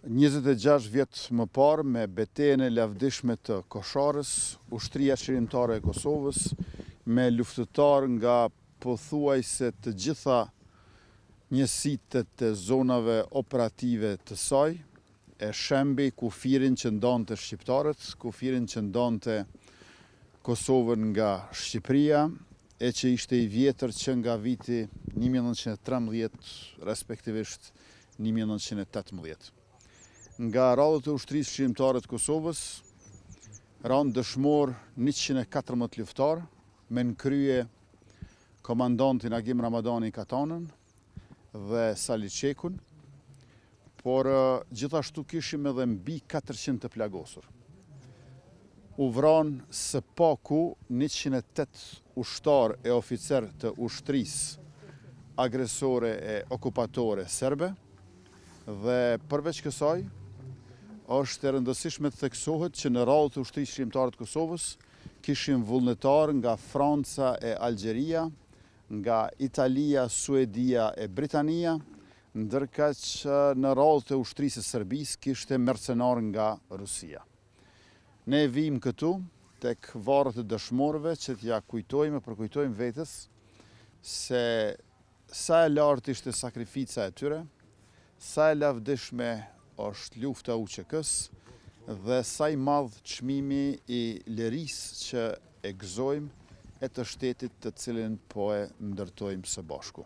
26 vjetë më parë me betejën e lavdishme të Kosharës, ushtria qërimtare e Kosovës, me luftëtar nga pothuajse të gjitha njësitë të zonave operative të saj, e shembi kufirin që ndonte shqiptarët, kufirin që ndonte Kosovën nga Shqipëria, e që ishte i vjetër që nga viti 1913, respektivisht 1918. Nga radhët e ushtrisë qërimtare të Kosovës, ranë dëshmor 114 luftar, me në krye komandantin Agim Ramadani Katanën dhe Sali Qekun, por gjithashtu kishim edhe mbi 400 të plagosur. U vranë së paku 108 ushtar e oficer të ushtrisë agresore e okupatore serbe, dhe përveç kësaj, është e rëndësishme të theksohet që në radhët e ushtrisë qërimtare të Kosovës kishim vullnetar nga Franca e Algjeria, nga Italia, Suedia e Britania, ndërka që në radhët e ushtrisë së Serbisë kishte mercenar nga Rusia. Ne vim këtu tek varët e dëshmorëve që t'ja kujtojmë, përkujtojmë vetës se sa e lartë ishte sakrifica e tyre, sa e lavdishme është lufta UÇK-s dhe sa i madh çmimi i lirisë që e gëzojmë e të shtetit të cilin po e ndërtojmë së bashku.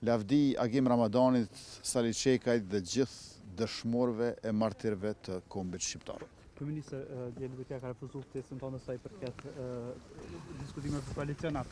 Lavdi Agim Ramadanit, Sali Qekajt dhe gjithë dëshmorëve e martirëve të kombit shqiptar. Kryeministër, dje LBK ka refuzuar ftesën tonë sa i përket diskutimeve për koalicion.